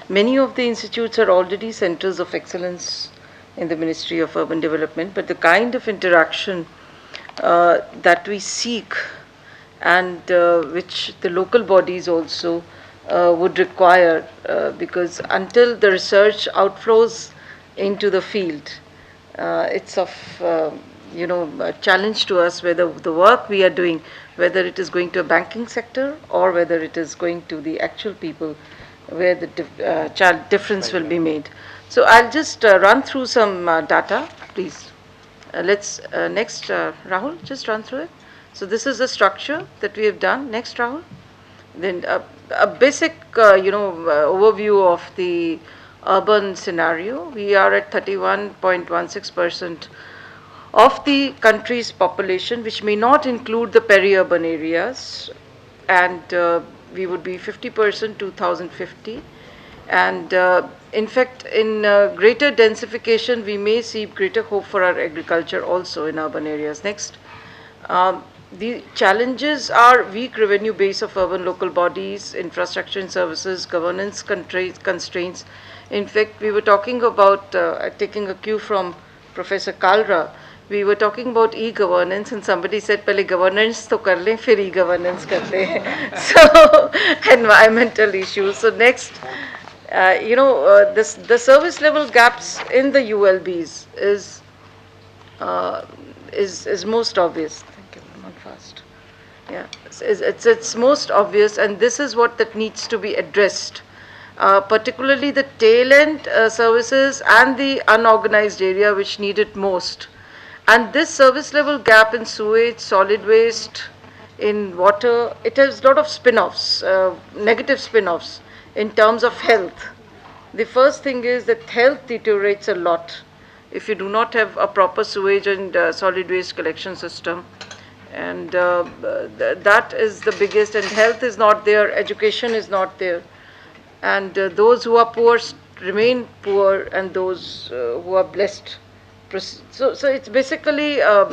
Many of the institutes are already centers of excellence in the Ministry of Urban Development, but the kind of interaction that we seek and which the local bodies also would require, because until the research outflows into the field, it's of a challenge to us whether the work we are doing, whether it is going to a banking sector or whether it is going to the actual people where the difference will be made. So I'll just run through some data, please. Let's next, Rahul, just run through it. So this is the structure that we have done. Next, Rahul. Then a basic, overview of the urban scenario. We are at 31.16% of the country's population, which may not include the peri-urban areas, and we would be 50% 2050. And in fact, in greater densification, we may see greater hope for our agriculture also in urban areas. Next. The challenges are weak revenue base of urban local bodies, infrastructure and services, governance constraints. In fact, we were talking about, taking a cue from Professor Kalra, we were talking about e-governance and somebody said, "Pehle governance to kar le, fir e-governance karte hain." So, environmental issues. So next, the service level gaps in the ULBs is most obvious. Fast. Yeah, it's most obvious, and this is what that needs to be addressed, particularly the tail end services and the unorganized area which need it most. And this service level gap in sewage, solid waste, in water, it has a lot of spin-offs, negative spin-offs in terms of health. The first thing is that health deteriorates a lot if you do not have a proper sewage and solid waste collection system. And that is the biggest, and health is not there, education is not there, and those who are poor remain poor, and those who are blessed. So it's basically a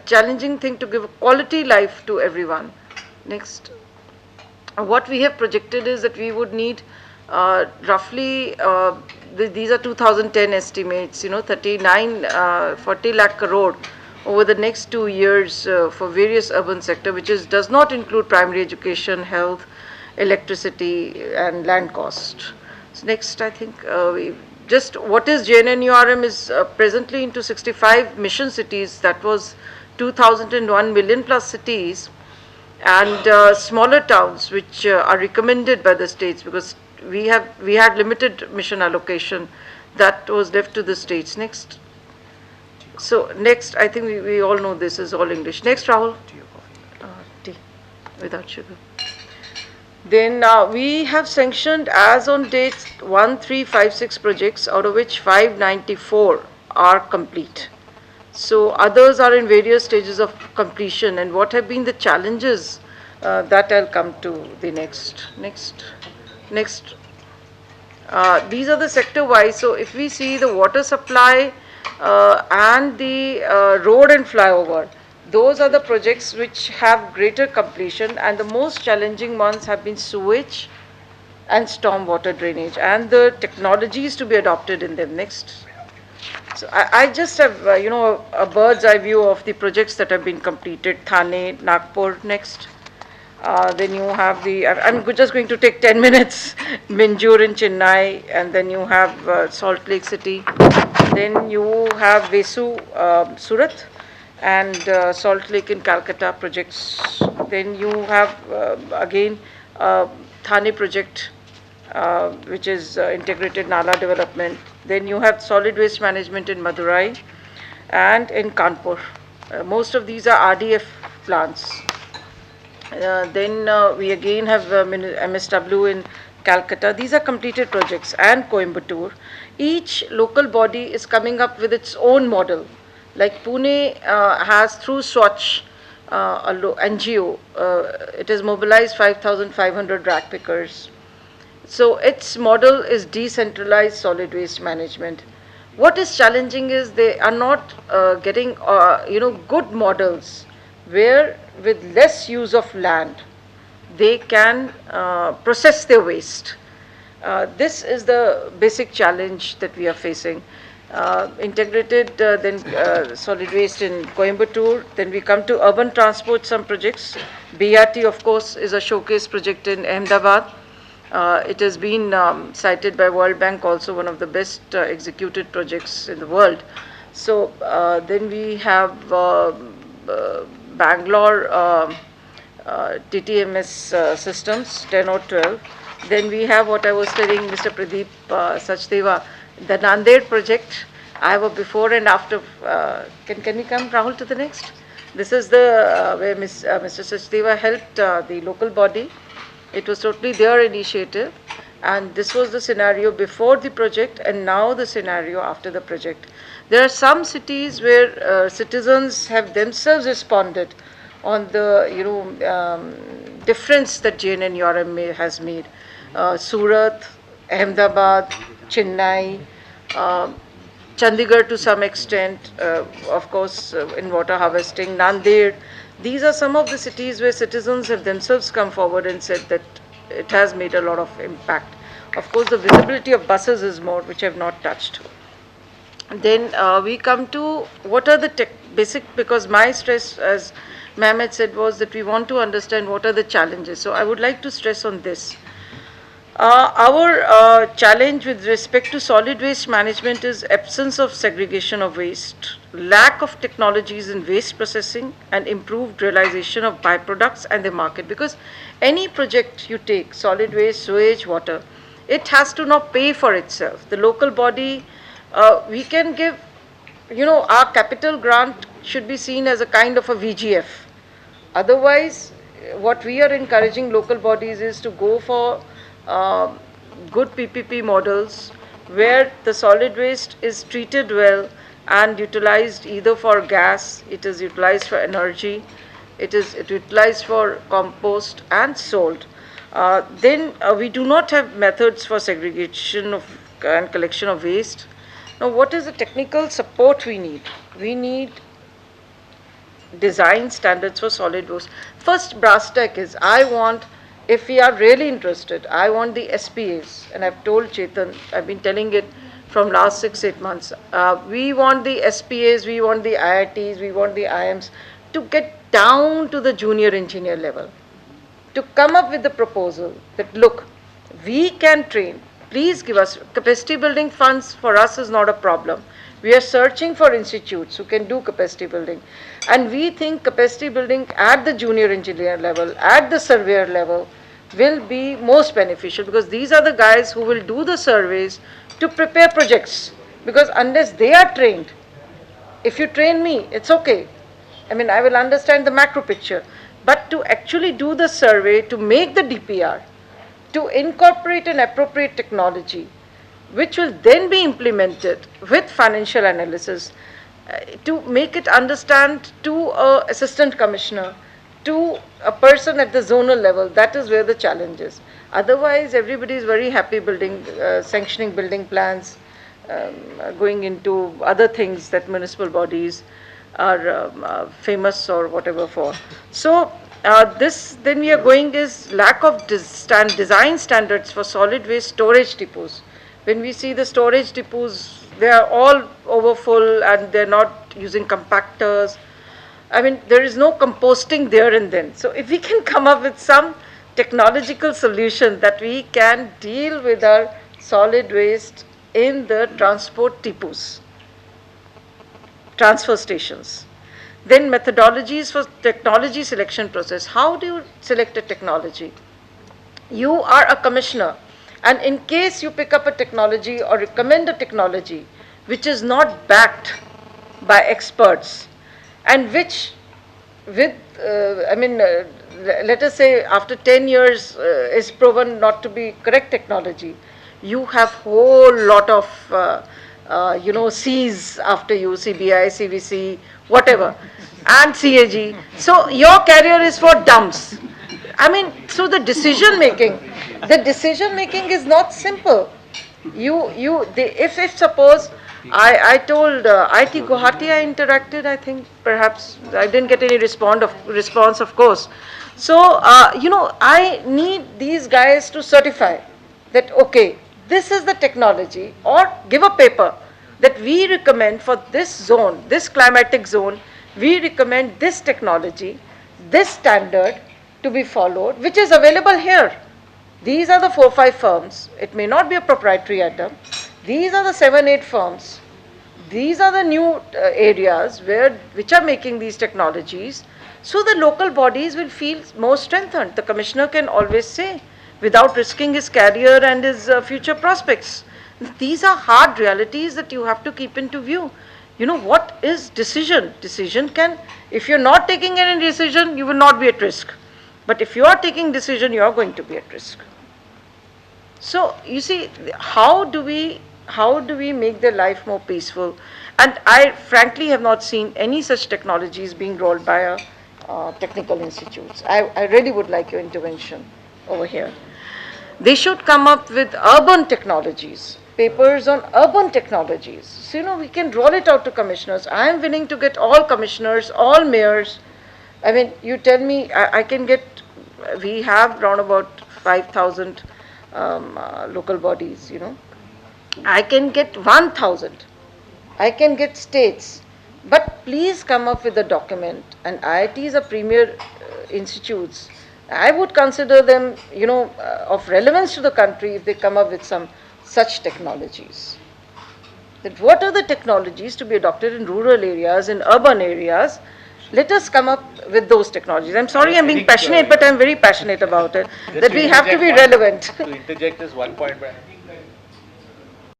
challenging thing to give a quality life to everyone. Next. What we have projected is that we would need roughly, these are 2010 estimates, 40 lakh crore over the next 2 years for various urban sector, which does not include primary education, health, electricity, and land cost. So next, I think just what is JnNRUM is presently into 65 mission cities. That was 2001 million plus cities, and smaller towns which are recommended by the states, because we had limited mission allocation that was left to the states. Next. So next, I think we all know this is all English. Next, Rahul. Tea without sugar. Then we have sanctioned as on date 1356 projects, out of which 594 are complete. So others are in various stages of completion. And what have been the challenges, that I'll come to the next. Next. These are the sector-wise. So if we see the water supply, and the road and flyover, those are the projects which have greater completion, and the most challenging ones have been sewage and stormwater drainage, and the technologies to be adopted in them. Next. So I just have a bird's eye view of the projects that have been completed. Thane, Nagpur. Next. Then you have I'm just going to take 10 minutes, Minjur in Chennai, and then you have Salt Lake City. Then you have Vesu, Surat, and Salt Lake in Calcutta projects. Then you have again Thane project, which is integrated Nala development. Then you have solid waste management in Madurai and in Kanpur. Most of these are RDF plants. Then we again have MSW in Calcutta. These are completed projects, and Coimbatore. Each local body is coming up with its own model. Like Pune has through Swachh, NGO, it has mobilized 5,500 rack pickers. So its model is decentralized solid waste management. What is challenging is they are not getting good models where with less use of land they can process their waste. This is the basic challenge that we are facing. Integrated solid waste in Coimbatore. Then we come to urban transport, some projects. BRT, of course, is a showcase project in Ahmedabad. It has been cited by World Bank also one of the best executed projects in the world. So then we have Bangalore TTMS systems, 10 or 12. Then we have what I was telling Mr. Pradeep Sachdeva, the Nanded project. I have a before and after. Can we come, Rahul, to the next? This is the where Mr. Sachdeva helped the local body. It was totally their initiative, and this was the scenario before the project and now the scenario after the project. There are some cities where citizens have themselves responded on the difference that JnNRUM has made. Surat, Ahmedabad, Chennai, Chandigarh to some extent, of course, in water harvesting, Nanded. These are some of the cities where citizens have themselves come forward and said that it has made a lot of impact. Of course, the visibility of buses is more, which I have not touched. And then we come to what are the basic, because my stress, as Ma'am had said, was that we want to understand what are the challenges. So I would like to stress on this. Our challenge with respect to solid waste management is absence of segregation of waste, lack of technologies in waste processing, and improved realization of byproducts and the market. Because any project you take, solid waste, sewage, water, it has to now pay for itself. The local body, we can give, our capital grant should be seen as a kind of a VGF. Otherwise, what we are encouraging local bodies is to go for good PPP models where the solid waste is treated well and utilized either for gas, it is utilized for energy, it is utilized for compost and sold. Then we do not have methods for segregation of and collection of waste. Now, what is the technical support we need? We need design standards for solid waste. First brass tack is, I want, if we are really interested, I want the SPAs, and I've told Chetan, I've been telling it from last 6-8 months. We want the SPAs, we want the IITs, we want the IMs to get down to the junior engineer level, to come up with the proposal that, look, we can train, please give us capacity building funds. For us is not a problem. We are searching for institutes who can do capacity building, and we think capacity building at the junior engineer level, at the surveyor level, will be most beneficial, because these are the guys who will do the surveys to prepare projects. Because unless they are trained, if you train me, it's okay. I mean, I will understand the macro picture, but to actually do the survey, to make the DPR, to incorporate an appropriate technology, which will then be implemented with financial analysis, to make it understand to an assistant commissioner, to a person at the zonal level. That is where the challenge is. Otherwise, everybody is very happy building, sanctioning building plans, going into other things that municipal bodies are famous or whatever for. So this then we are going is lack of design standards for solid waste storage depots. When we see the storage depots, they are all overfull and they're not using compactors. I mean, there is no composting there and then. So if we can come up with some technological solution that we can deal with our solid waste in the transport depots, transfer stations. Then methodologies for technology selection process. How do you select a technology? You are a commissioner, and in case you pick up a technology or recommend a technology which is not backed by experts, and which with, let us say after 10 years is proven not to be correct technology, you have whole lot of C's after you, CBI, CVC, whatever, and CAG. So your career is for dumps. I mean, so the decision making is not simple. If suppose I told IT Guwahati, I interacted, I think perhaps I didn't get any response, of course. So, I need these guys to certify. that, okay, this is the technology, or give a paper that we recommend for this zone, this climatic zone, we recommend this technology, this standard to be followed, which is available here. These are the 4-5 firms. It may not be a proprietary item. These are the 7-8 firms. These are the new areas which are making these technologies. So the local bodies will feel more strengthened. The commissioner can always say, without risking his career and his future prospects. These are hard realities that you have to keep into view. You know, what is decision? Decision can, if you're not taking any decision, you will not be at risk. But if you are taking decision, you are going to be at risk. So you see, how do we make their life more peaceful? And I frankly have not seen any such technologies being rolled by technical institutes. I really would like your intervention over here. They should come up with urban technologies, papers on urban technologies. So, you know, we can roll it out to commissioners. I am willing to get all commissioners, all mayors. I mean, you tell me, I can get, we have around about 5,000 local bodies, you know. I can get 1,000. I can get states. But please come up with a document. And IITs are premier institutes. I would consider them, you know, of relevance to the country if they come up with some such technologies. That what are the technologies to be adopted in rural areas, in urban areas? Let us come up with those technologies. I'm sorry I'm being passionate, but I'm very passionate about it. That we have to be relevant. To interject is one point, but